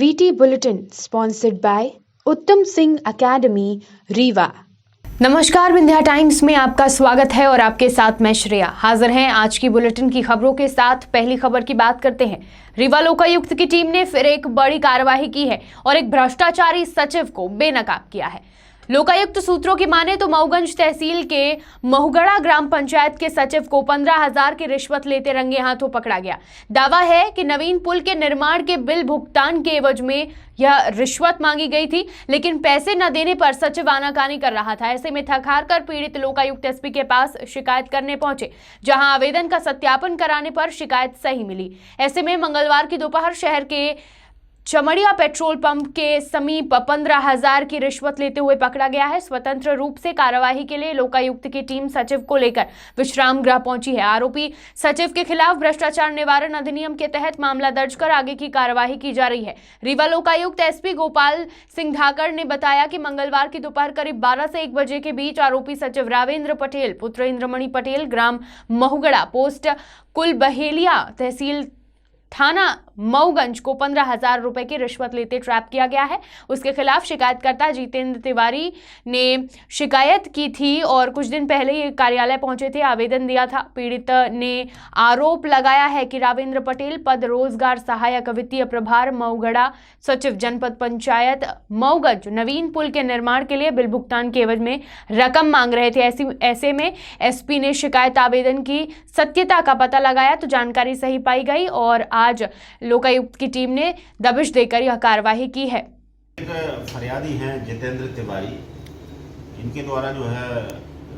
VT Bulletin sponsored by उत्तम Singh academy Rewa. नमस्कार, Vindhya times में आपका स्वागत है और आपके साथ मैं श्रेया हाजिर हैं आज की बुलेटिन की खबरों के साथ। पहली खबर की बात करते हैं। रीवा लोकायुक्त की टीम ने फिर एक बड़ी कार्यवाही की है और एक भ्रष्टाचारी सचिव को बेनकाब किया है। लोकायुक्त सूत्रों की माने तो मऊगंज तहसील के महुगड़ा ग्राम पंचायत के सचिव को 15,000 की रिश्वत लेते रंगे हाथों पकड़ा गया। दावा है कि नवीन पुल के निर्माण के बिल भुगतान के एवज में यह रिश्वत मांगी गई थी, लेकिन पैसे न देने पर सचिव आनाकानी कर रहा था। ऐसे में थक हार कर पीड़ित लोकायुक्त एसपी के पास शिकायत करने पहुंचे, जहां आवेदन का सत्यापन कराने पर शिकायत सही मिली। ऐसे में मंगलवार की दोपहर शहर के चमड़िया पेट्रोल पंप के समीप 15,000 की रिश्वत लेते हुए पकड़ा गया है। स्वतंत्र रूप से कार्यवाही के लिए लोकायुक्त की टीम सचिव को लेकर विश्राम गृह पहुंची है। आरोपी सचिव के खिलाफ भ्रष्टाचार निवारण अधिनियम के तहत मामला दर्ज कर आगे की कार्यवाही की जा रही है। रीवा लोकायुक्त एसपी गोपाल सिंह धाकड़ ने बताया कि मंगलवार की दोपहर करीब 12 से 1 बजे के बीच आरोपी सचिव रावेंद्र पटेल पुत्र इंद्रमणि पटेल ग्राम महुगड़ा पोस्ट कुलबहेलिया तहसील थाना मऊगंज को 15,000 रुपए की रिश्वत लेते ट्रैप किया गया है। उसके खिलाफ शिकायतकर्ता जितेंद्र तिवारी ने शिकायत की थी और कुछ दिन पहले ये कार्यालय पहुंचे थे, आवेदन दिया था। पीड़ित ने आरोप लगाया है कि रावेंद्र पटेल पद रोजगार सहायक वित्तीय प्रभार मऊगड़ा सचिव जनपद पंचायत मऊगंज नवीन पुल के निर्माण के लिए बिल भुगतान के एवज में रकम मांग रहे थे। ऐसे में एसपी ने शिकायत आवेदन की सत्यता का पता लगाया तो जानकारी सही पाई गई और आज लोकायुक्त की टीम ने दबिश देकर यह कार्यवाही की है। एक फरियादी हैं जितेंद्र तिवारी, इनके द्वारा जो है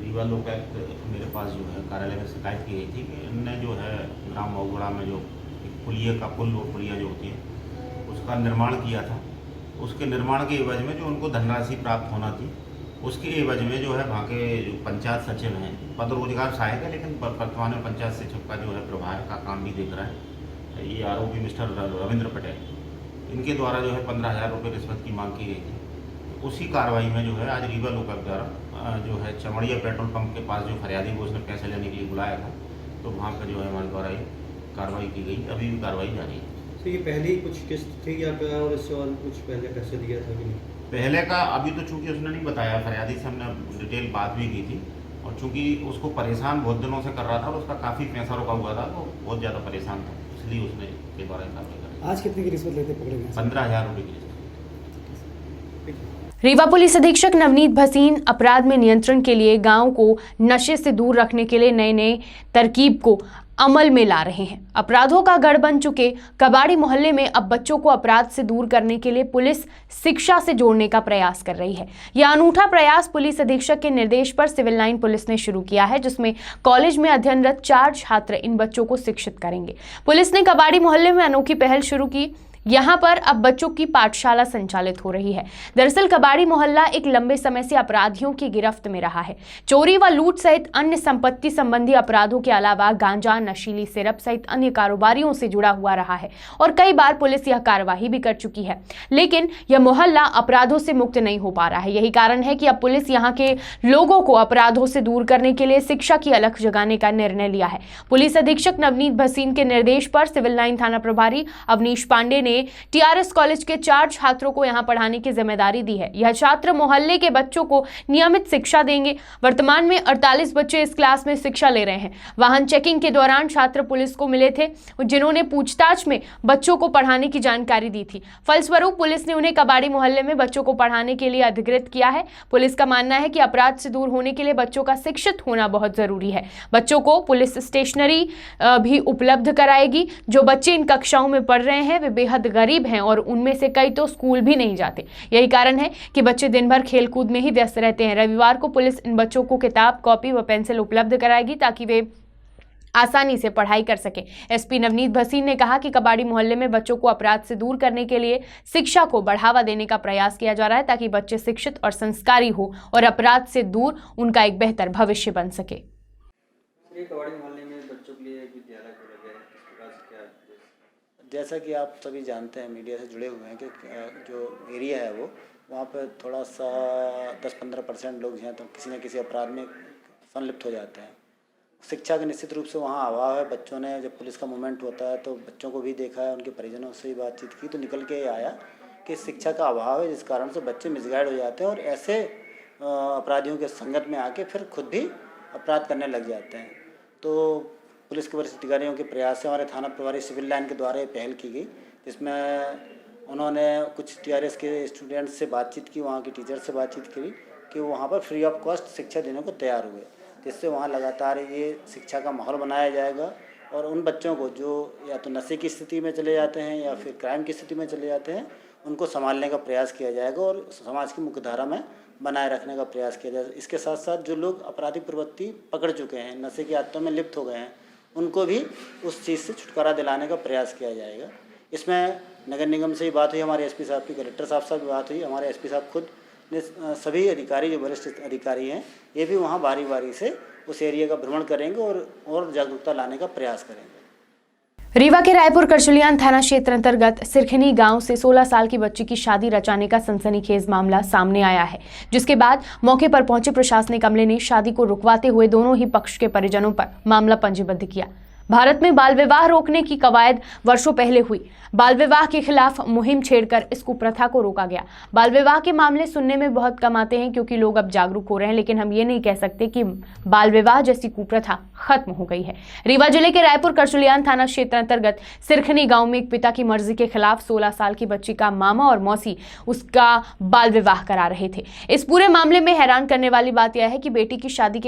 रीवा लोकायुक्त मेरे पास जो है कार्यालय में शिकायत की गई थी कि इनने जो है ग्राम मऊगड़ा में जो एक पुलिया का पुल और पुलिया जो होती है उसका निर्माण किया था। उसके निर्माण के एवज में जो उनको धनराशि प्राप्त होना थी, उसके एवज में जो है वहाँ के जो पंचायत सचिव हैं, पद रोजगार सहायक है लेकिन वर्तमान में पंचायत सचिव का जो है प्रभार का काम भी देख रहा है, ये आरोपी मिस्टर रविंद्र पटेल, इनके द्वारा जो है 15,000 रुपये रिश्वत की मांग की गई थी। उसी कार्रवाई में जो है आज रीवा लोकायुक्त द्वारा जो है चमड़िया पेट्रोल पंप के पास जो फरियादी को उसने पैसे लेने के लिए बुलाया था, तो वहाँ पर जो है हमारे द्वारा ये कार्रवाई की गई। अभी भी कार्रवाई जारी है। तो ये पहले कुछ किस्त थी या और इससे और कुछ पहले पैसे दिया था कि नहीं? पहले का अभी तो चूँकि उसने नहीं बताया, फरियादी से हमने डिटेल बात भी की थी और चूँकि उसको परेशान बहुत दिनों से कर रहा था और उसका काफ़ी पैसा रुका हुआ था, तो बहुत ज़्यादा परेशान था, इसलिए उसने के द्वारा कार्रवाई करी। आज कितने की रिश्वत लेते पकड़े गए? 15,000 रुपये की। रीवा पुलिस अधीक्षक नवनीत भसीन अपराध में नियंत्रण के लिए गांव को नशे से दूर रखने के लिए नए तरकीब को अमल में ला रहे हैं। अपराधों का गढ़ बन चुके कबाड़ी मोहल्ले में अब बच्चों को अपराध से दूर करने के लिए पुलिस शिक्षा से जोड़ने का प्रयास कर रही है। यह अनूठा प्रयास पुलिस अधीक्षक के निर्देश पर सिविल लाइन पुलिस ने शुरू किया है, जिसमें कॉलेज में अध्ययनरत 4 छात्र इन बच्चों को शिक्षित करेंगे। पुलिस ने कबाड़ी मोहल्ले में अनोखी पहल शुरू की। यहाँ पर अब बच्चों की पाठशाला संचालित हो रही है। दरअसल कबाड़ी मोहल्ला एक लंबे समय से अपराधियों की गिरफ्त में रहा है। चोरी व लूट सहित अन्य संपत्ति संबंधी अपराधों के अलावा गांजा, नशीली सिरप सहित अन्य कारोबारियों से जुड़ा हुआ रहा है और कई बार पुलिस यह कार्यवाही भी कर चुकी है, लेकिन यह मोहल्ला अपराधों से मुक्त नहीं हो पा रहा है। यही कारण है कि अब पुलिस यहाँ के लोगों को अपराधों से दूर करने के लिए शिक्षा की अलख जगाने का निर्णय लिया है। पुलिस अधीक्षक नवनीत भसीन के निर्देश पर सिविल लाइन थाना प्रभारी अवनीश पांडे ने टीआरएस कॉलेज के 4 छात्रों को यहां पढ़ाने की जिम्मेदारी दी है। यह छात्र मोहल्ले के बच्चों को नियमित शिक्षा देंगे। वर्तमान में 48 बच्चे इस क्लास में शिक्षा ले रहे हैं। वाहन चेकिंग के दौरान छात्र पुलिस को मिले थे, जिन्होंने पूछताछ में बच्चों को पढ़ाने की जानकारी दी थी। फलस्वरूप पुलिस ने उन्हें कबाड़ी मोहल्ले में बच्चों को पढ़ाने के लिए अधिकृत किया है। पुलिस का मानना है कि अपराध से दूर होने के लिए बच्चों का शिक्षित होना बहुत जरूरी है। बच्चों को पुलिस स्टेशनरी भी उपलब्ध कराएगी। जो बच्चे इन कक्षाओं में पढ़ रहे हैं वे बेहद गरीब हैं और उनमें से कई तो स्कूल भी नहीं जाते। यही कारण है कि बच्चे दिन भर खेलकूद में ही व्यस्त रहते हैं। रविवार को पुलिस इन बच्चों को किताब, कॉपी व पेंसिल उपलब्ध कराएगी ताकि वे आसानी से पढ़ाई कर सके। एसपी नवनीत भसीन ने कहा कि कबाड़ी मोहल्ले में बच्चों को अपराध से दूर करने के लिए शिक्षा को बढ़ावा देने का प्रयास किया जा रहा है, ताकि बच्चे शिक्षित और संस्कारी हो और अपराध से दूर उनका एक बेहतर भविष्य बन सके। कबाड़ी मोहल्ले में बच्चों के लिए एक विद्यालय खोला गया है, इसके बाद क्या? जैसा कि आप सभी जानते हैं, मीडिया से जुड़े हुए हैं कि जो एरिया है वो वहाँ पर थोड़ा सा 10-15% लोग हैं तो किसी न किसी अपराध में संलिप्त हो जाते हैं। शिक्षा का निश्चित रूप से वहाँ अभाव है। बच्चों ने जब पुलिस का मूवमेंट होता है तो बच्चों को भी देखा है, उनके परिजनों से भी बातचीत की तो निकल के आया की शिक्षा का अभाव है, जिस कारण से बच्चे मिसगाइड हो जाते हैं और ऐसे अपराधियों के संगत में आके फिर खुद भी अपराध करने लग जाते हैं। तो पुलिस के वरिष्ठ अधिकारियों के प्रयास से हमारे थाना प्रभारी सिविल लाइन के द्वारा ये पहल की गई, जिसमें उन्होंने कुछ TRS के स्टूडेंट्स से बातचीत की, वहाँ की टीचर से बातचीत करी कि वो वहाँ पर फ्री ऑफ कॉस्ट शिक्षा देने को तैयार हुए, जिससे वहाँ लगातार ये शिक्षा का माहौल बनाया जाएगा और उन बच्चों को जो या तो नशे की स्थिति में चले जाते हैं या फिर क्राइम की स्थिति में चले जाते हैं, उनको संभालने का प्रयास किया जाएगा और समाज की मुख्यधारा में बनाए रखने का प्रयास किया जाएगा। इसके साथ साथ जो लोग आपराधिक प्रवृत्ति पकड़ चुके हैं, नशे की आदतों में लिप्त हो गए हैं, उनको भी उस चीज़ से छुटकारा दिलाने का प्रयास किया जाएगा। इसमें नगर निगम से ही बात हुई, हमारे SP साहब की, कलेक्टर साहब भी बात हुई, हमारे SP साहब खुद ने सभी अधिकारी जो वरिष्ठ अधिकारी हैं ये भी वहाँ बारी बारी से उस एरिया का भ्रमण करेंगे और जागरूकता लाने का प्रयास करेंगे। रीवा के रायपुर करचुलियान थाना क्षेत्र अंतर्गत सिरखनी गांव से 16 साल की बच्ची की शादी रचाने का सनसनीखेज मामला सामने आया है, जिसके बाद मौके पर पहुंचे प्रशासनिक अमले ने शादी को रुकवाते हुए दोनों ही पक्ष के परिजनों पर मामला पंजीबद्ध किया। भारत में बाल विवाह रोकने की कवायद वर्षों पहले हुई। बाल विवाह के खिलाफ मुहिम छेड़कर इस कुप्रथा को रोका गया। बाल विवाह के मामले सुनने में बहुत कम आते हैं क्योंकि लोग अब जागरूक हो रहे हैं, लेकिन हम ये नहीं कह सकते कि बाल विवाह जैसी कुप्रथा खत्म हो गई है। रीवा जिले के रायपुर करचुलियान थाना क्षेत्र अंतर्गत सिरखनी गांव में एक पिता की मर्जी के खिलाफ 16 साल की बच्ची का मामा और मौसी उसका बाल विवाह करा रहे थे। इस पूरे मामले में हैरान करने वाली बात यह है कि बेटी की शादी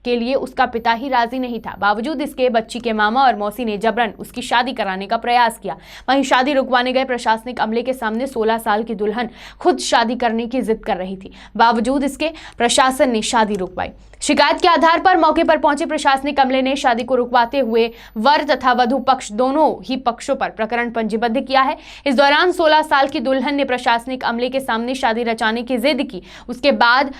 के लिए उसका पिता ही राजी नहीं था। बावजूद इसके बच्ची के मामा और मौसी ने जबरन उसकी शादी कराने का प्रयास किया। वहीं शादी रुकवाने गए प्रशासनिक अमले के सामने 16 साल की दुल्हन खुद शादी करने की जिद कर रही थी। बावजूद इसके प्रशासन ने शादी रुकवाई। शिकायत के आधार पर मौके पर पहुंचे प्रशासनिक अमले ने शादी को रुकवाते हुए वर तथा वधू पक्ष दोनों ही पक्षों पर प्रकरण पंजीबद्ध किया है। इस दौरान 16 साल की दुल्हन ने प्रशासनिक अमले के सामने शादी रचाने की जिद की। उसके बाद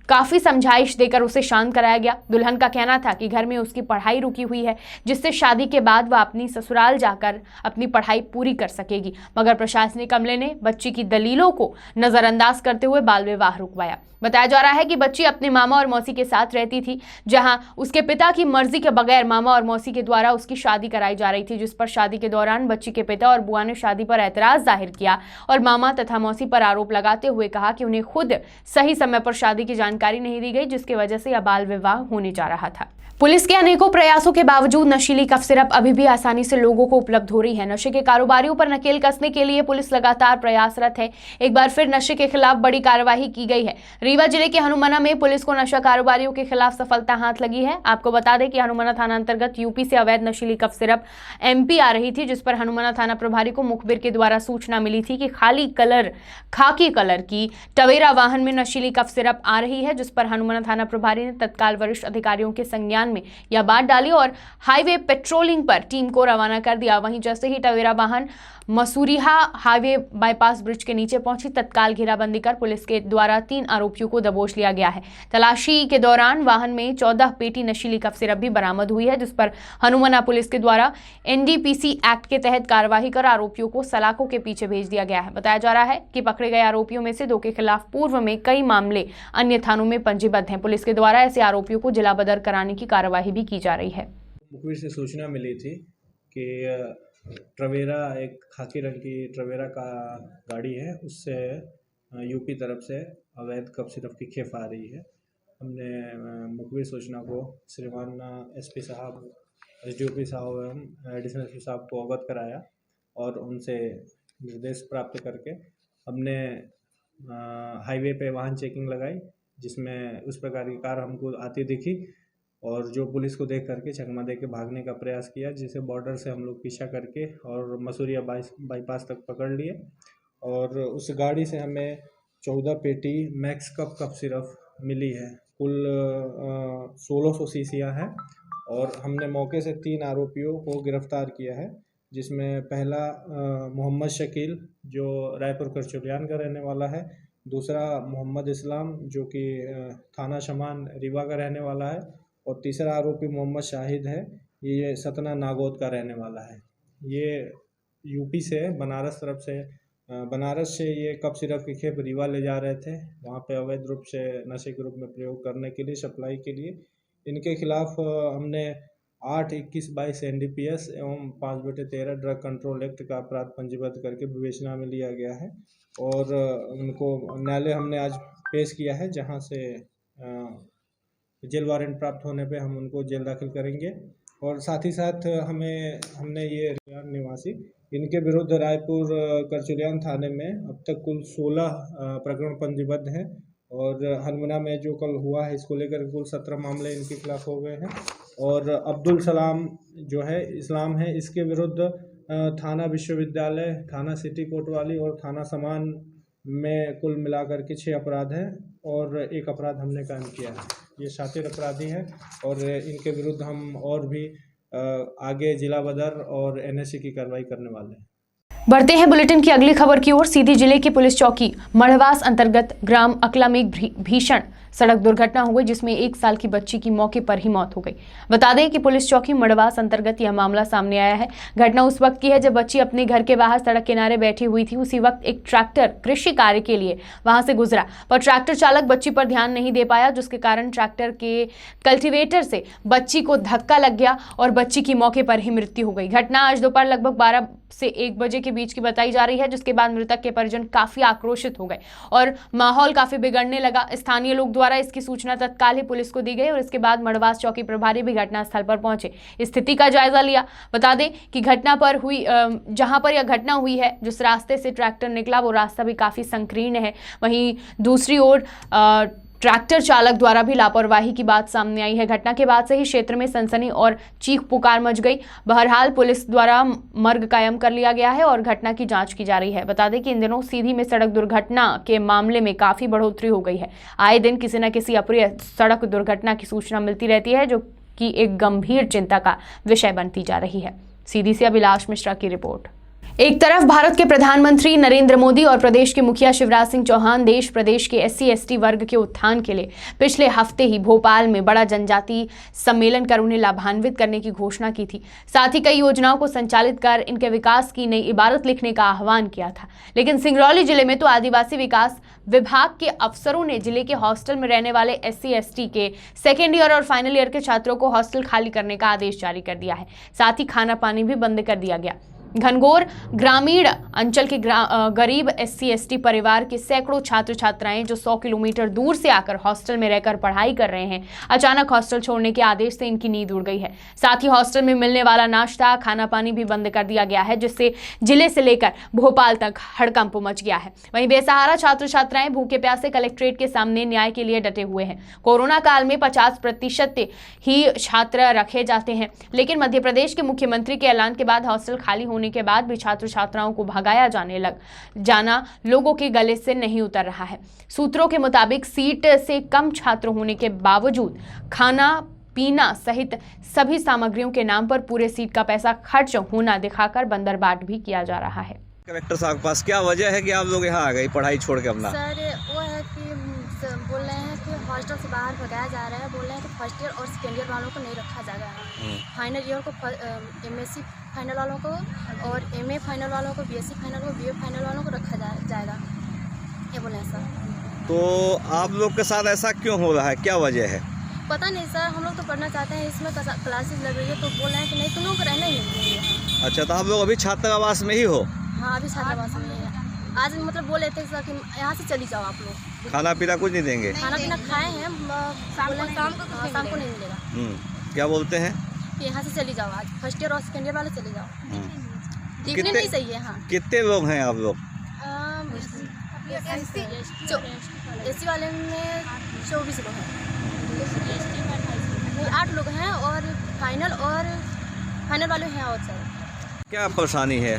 काफी समझाइश देकर उसे शांत कराया गया। दुल्हन का कहना था कि घर में उसकी पढ़ाई रुकी हुई है, जिससे शादी के बाद वह अपनी ससुराल जाकर अपनी पढ़ाई पूरी कर सकेगी, मगर प्रशासनिक अमले ने बच्ची की दलीलों को नजरअंदाज करते हुए बाल विवाह रुकवाया। बताया जा रहा है कि बच्ची अपने मामा और मौसी के साथ रहती थी, जहां उसके पिता की मर्जी के बगैर मामा और मौसी के द्वारा उसकी शादी कराई जा रही थी, जिस पर शादी के दौरान बच्ची के पिता और बुआ ने शादी पर ऐतराज जाहिर किया और मामा तथा मौसी पर आरोप लगाते हुए कहा कि उन्हें खुद सही समय पर शादी की जानकारी नहीं दी गई, जिसकी वजह से यह बाल विवाह होने जा रहा था। पुलिस के अनेकों प्रयासों के बावजूद नशीली कफ सिरप अभी भी आसानी से लोगों को उपलब्ध हो रही है। नशे के कारोबारियों पर नकेल कसने के लिए पुलिस लगातार प्रयासरत है। एक बार फिर नशे के खिलाफ बड़ी कार्रवाई की गई है। रीवा जिले के हनुमाना में पुलिस को नशा कारोबारियों के खिलाफ सफलता हाथ लगी है। आपको बता दें कि हनुमाना थाना अंतर्गत यूपी से अवैध नशीली कफ सिरप MP आ रही थी, जिस पर हनुमाना थाना प्रभारी को मुखबिर के द्वारा सूचना मिली थी कि खाकी कलर की टवेरा वाहन में नशीली कफ सिरप आ रही है, जिस पर हनुमाना थाना प्रभारी ने तत्काल वरिष्ठ अधिकारियों के संज्ञान में यह बात डाली और हाईवे पेट्रोलिंग पर टीम को रवाना कर दिया। वहीं जैसे ही टवेरा वाहन मसूरिहा हाईवे बाईपास ब्रिज के नीचे पहुंची, तत्काल घेराबंदी कर पुलिस के द्वारा 3 आरोपियों को दबोच लिया गया है। तलाशी के दौरान वाहन में 14 पेटी नशीली कफ सिरप भी बरामद हुई है, जिस पर हनुमाना पुलिस के द्वारा NDPC एक्ट के तहत कार्रवाई कर आरोपियों को सलाखों के पीछे भेज दिया गया है। बताया जा रहा है कि पकड़े गए आरोपियों में से 2 के खिलाफ पूर्व में कई मामले अन्य थानों में पंजीबद्ध हैं। पुलिस के द्वारा ऐसे आरोपियों को जिला बदर कराने की कार्रवाई भी की जा रही है। मुखबिर से सूचना मिली थी कि ट्रवेरा, एक खाकी रंग की ट्रवेरा का गाड़ी है, उससे यूपी तरफ से अवैध कफ सिरप की खेप आ रही है। हमने मुखबिर सूचना को श्रीमान SP साहब, SDOP साहब एवं एडिशनल SP साहब को अवगत कराया और उनसे निर्देश प्राप्त करके हमने हाईवे पे वाहन चेकिंग लगाई, जिसमें उस प्रकार की कार हमको आती दिखी और जो पुलिस को देख करके चकमा दे के भागने का प्रयास किया, जिसे बॉर्डर से हम लोग पीछा करके और मसूरिया बाईपास तक पकड़ लिए और उस गाड़ी से हमें 14 पेटी मैक्स कफ सिरप मिली है। कुल 1600 शीशियाँ हैं और हमने मौके से 3 आरोपियों को गिरफ्तार किया है, जिसमें पहला मोहम्मद शकील जो रायपुर करचुलियान का रहने वाला है, दूसरा मोहम्मद इस्लाम जो कि थाना शमान रीवा का रहने वाला है और तीसरा आरोपी मोहम्मद शाहिद है, ये सतना नागौद का रहने वाला है। ये यूपी से बनारस से ये कफ सिरप की खेप रीवा ले जा रहे थे, वहाँ पे अवैध रूप से नशे के रूप में प्रयोग करने के लिए, सप्लाई के लिए। इनके खिलाफ हमने 8, 21, 22 NDPS एवं 5/13 ड्रग कंट्रोल एक्ट का अपराध पंजीबद्ध करके विवेचना में लिया गया है और उनको न्यायालय हमने आज पेश किया है, जहां से जेल वारंट प्राप्त होने पे हम उनको जेल दाखिल करेंगे। और साथ ही साथ हमने ये निवासी इनके विरुद्ध रायपुर करचुलियान थाने में अब तक कुल 16 प्रकरण पंजीबद्ध हैं और हनमना में जो कल हुआ है इसको लेकर कुल 17 मामले इनके खिलाफ हो गए हैं। और अब्दुल सलाम जो है इस्लाम है, इसके विरुद्ध थाना विश्वविद्यालय, थाना सिटी कोतवाली और थाना समान में कुल मिलाकर के 6 अपराध हैं और 1 अपराध हमने कायम किया है। ये शातिर अपराधी हैं और इनके विरुद्ध हम और भी आगे जिला बदर और NSC की कार्रवाई करने वाले हैं। बढ़ते हैं बुलेटिन की अगली खबर की ओर। सीधी जिले की पुलिस चौकी मढ़वास अंतर्गत ग्राम अकला में एक भीषण सड़क दुर्घटना हो गई, जिसमें 1 साल की बच्ची की मौके पर ही मौत हो गई। बता दें कि पुलिस चौकी मढ़वास अंतर्गत यह मामला सामने आया है। घटना उस वक्त की है जब बच्ची अपने घर के बाहर सड़क किनारे बैठी हुई थी। उसी वक्त एक ट्रैक्टर कृषि कार्य के लिए वहां से गुजरा, पर ट्रैक्टर चालक बच्ची पर ध्यान नहीं दे पाया, जिसके कारण ट्रैक्टर के कल्टीवेटर से बच्ची को धक्का लग गया और बच्ची की मौके पर ही मृत्यु हो गई। घटना आज दोपहर लगभग 12 से 1 बजे के बीच की बताई जा रही है, जिसके बाद मृतक के परिजन काफी आक्रोशित हो गए और माहौल काफी बिगड़ने लगा। स्थानीय लोग द्वारा इसकी सूचना तत्काल ही पुलिस को दी गई और इसके बाद मढ़वास चौकी प्रभारी भी घटनास्थल पर पहुंचे, स्थिति का जायजा लिया। बता दें कि जहां पर यह घटना हुई है, जिस रास्ते से ट्रैक्टर निकला वो रास्ता भी काफी संकीर्ण है। वहीं दूसरी ओर ट्रैक्टर चालक द्वारा भी लापरवाही की बात सामने आई है। घटना के बाद से ही क्षेत्र में सनसनी और चीख पुकार मच गई। बहरहाल पुलिस द्वारा मर्ग कायम कर लिया गया है और घटना की जांच की जा रही है। बता दें कि इन दिनों सीधी में सड़क दुर्घटना के मामले में काफी बढ़ोतरी हो गई है। आए दिन किसी न किसी अप्रिय सड़क दुर्घटना की सूचना मिलती रहती है, जो कि एक गंभीर चिंता का विषय बनती जा रही है। सीधी से अभिलाष मिश्रा की रिपोर्ट। एक तरफ भारत के प्रधानमंत्री नरेंद्र मोदी और प्रदेश के मुखिया शिवराज सिंह चौहान देश प्रदेश के SC/ST वर्ग के उत्थान के लिए पिछले हफ्ते ही भोपाल में बड़ा जनजातीय सम्मेलन कर उन्हें लाभान्वित करने की घोषणा की थी। साथ ही कई योजनाओं को संचालित कर इनके विकास की नई इबारत लिखने का आह्वान किया था। लेकिन सिंगरौली जिले में तो आदिवासी विकास विभाग के अफसरों ने जिले के हॉस्टल में रहने वाले SC/ST के सेकेंड ईयर और फाइनल ईयर के छात्रों को हॉस्टल खाली करने का आदेश जारी कर दिया है। साथ ही खाना पानी भी बंद कर दिया गया। घनघोर ग्रामीण अंचल के गरीब SC/ST परिवार के सैकड़ों छात्र छात्राएं जो 100 किलोमीटर दूर से आकर हॉस्टल में रहकर पढ़ाई कर रहे हैं, अचानक हॉस्टल छोड़ने के आदेश से इनकी नींद उड़ गई है। साथ ही हॉस्टल में मिलने वाला नाश्ता खाना पानी भी बंद कर दिया गया है, जिससे जिले से लेकर भोपाल तक हड़कंप मच गया है। वहीं बेसहारा छात्र छात्राएं भूखे प्यासे कलेक्ट्रेट के सामने न्याय के लिए डटे हुए हैं। कोरोना काल में 50% ही छात्र रखे जाते हैं, लेकिन मध्य प्रदेश के मुख्यमंत्री के ऐलान के बाद हॉस्टल खाली होने के बाद भी छात्र छात्राओं को भगाया जाना लोगों के गले से नहीं उतर रहा है। सूत्रों के मुताबिक सीट से कम छात्र होने के बावजूद खाना पीना सहित सभी सामग्रियों के नाम पर पूरे सीट का पैसा खर्च होना दिखाकर बंदरबाट भी किया जा रहा है। कलेक्टर साहब के पास क्या वजह है कि आप लोग यहाँ आ गए पढ़ाई छोड़ के अपना? सर वो है कि बोल रहे हैं कि हॉस्टल से बाहर भगाया जा रहा है। बोल रहे हैं कि फर्स्ट ईयर और सेकेंड ईयर वालों को नहीं रखा जाएगा, फाइनल ईयर को MSc फाइनल वालों को और MA फाइनल वालों को, BSc फाइनल को, BA फाइनल वालों को रखा जाएगा, ये बोले हैं सर। तो आप लोग के साथ ऐसा क्यों हो रहा है, क्या वजह है? पता नहीं सर, हम लोग तो पढ़ना चाहते हैं, इसमें क्लासेस लग रही है, तो बोल रहे हैं कि नहीं तुम लोग को रहना ही नहीं है। अच्छा, तो आप लोग अभी छात्रावास में ही हो? हाँ, अभी छात्रावास में ही है। आज मतलब बोले थे सर कि यहाँ से चली जाओ आप लोग। खाना पीना कुछ नहीं देंगे? खाना पीना खाए हैं, शाम को नहीं मिलेगा। क्या बोलते हैं कि यहाँ से चली जाओ, आज फर्स्ट ईयर और सेकेंड ईयर वाले चले जाओ। दिखने में ही सही है। हाँ, कितने लोग हैं आप लोग? SC वाले में 24 लोग हैं, 8 लोग हैं और फाइनल वाले हैं। और सर क्या परेशानी है?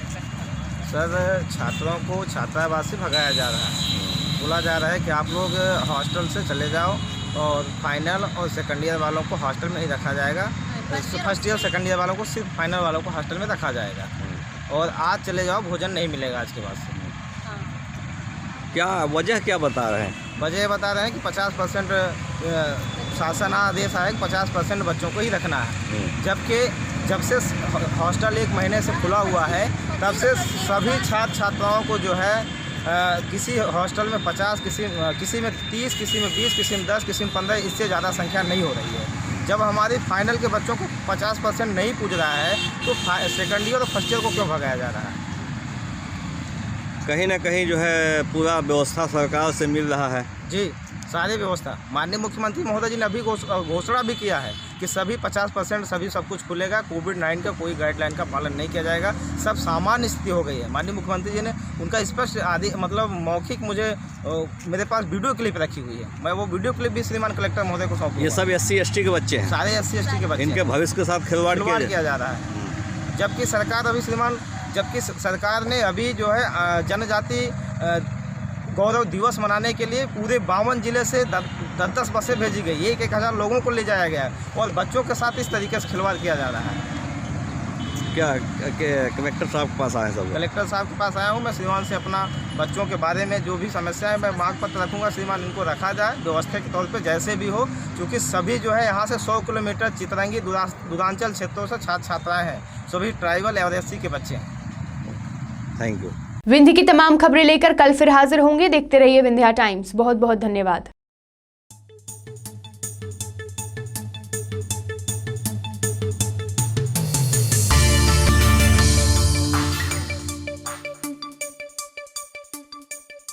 सर, छात्रों को छात्रावास से भगाया जा रहा है। बोला जा रहा है कि आप लोग हॉस्टल से चले जाओ और फाइनल और सेकंड ईयर वालों को हॉस्टल में ही रखा जाएगा। फर्स्ट ईयर सेकंड ईयर वालों को सिर्फ फाइनल वालों को हॉस्टल में रखा जाएगा और आज चले जाओ, भोजन नहीं मिलेगा आज के बाद से। क्या वजह क्या बता रहे हैं? वजह बता रहे हैं कि 50% शासन आदेश आया कि 50% बच्चों को ही रखना है, जबकि जब से हॉस्टल 1 महीने से खुला हुआ है तब से सभी छात्र छात्राओं को जो है किसी हॉस्टल में 50, किसी में 30, किसी में 20, किसी में 10, किसी में 15, इससे ज़्यादा संख्या नहीं हो रही है। जब हमारे फाइनल के बच्चों को 50% नहीं पूछ रहा है तो सेकंड ईयर और फर्स्ट ईयर को क्यों भगाया जा रहा है? कहीं ना कहीं जो है पूरा व्यवस्था सरकार से मिल रहा है। जी, सारी व्यवस्था माननीय मुख्यमंत्री महोदय जी ने अभी घोषणा भी किया है कि सभी 50% सभी सब कुछ खुलेगा, कोविड-19 का कोई गाइडलाइन का पालन नहीं किया जाएगा, सब सामान्य स्थिति हो गई है। माननीय मुख्यमंत्री जी ने उनका स्पष्ट मतलब मौखिक मुझे मेरे पास वीडियो क्लिप रखी हुई है, मैं वो वीडियो क्लिप भी श्रीमान कलेक्टर महोदय को सौंपूंगा। ये सब SC/ST के बच्चे हैं, सारे SC/ST के बच्चे, इनके भविष्य के साथ खिलवाड़ किया जा रहा है। जबकि सरकार ने अभी जो है जनजाति गौरव दिवस मनाने के लिए पूरे 52 जिले से 10 बसें भेजी गई, 1,000 लोगों को ले जाया गया है और बच्चों के साथ इस तरीके से खिलवाड़ किया जा रहा है। क्या कलेक्टर साहब के पास आए सब? कलेक्टर साहब के पास आया हूँ मैं, श्रीमान से अपना बच्चों के बारे में जो भी समस्या है मैं मांग पत्र रखूँगा, श्रीमान इनको रखा जाए व्यवस्था के तौर पे जैसे भी हो, क्योंकि सभी जो है यहाँ से 100 किलोमीटर चितरंगी दूरांचल क्षेत्रों से छात्र छात्राएँ हैं, सभी ट्राइबल और SC के बच्चे हैं। Thank you. विंध्य की तमाम खबरें लेकर कल फिर हाजिर होंगे। देखते रहिए विंध्या टाइम्स। बहुत बहुत धन्यवाद।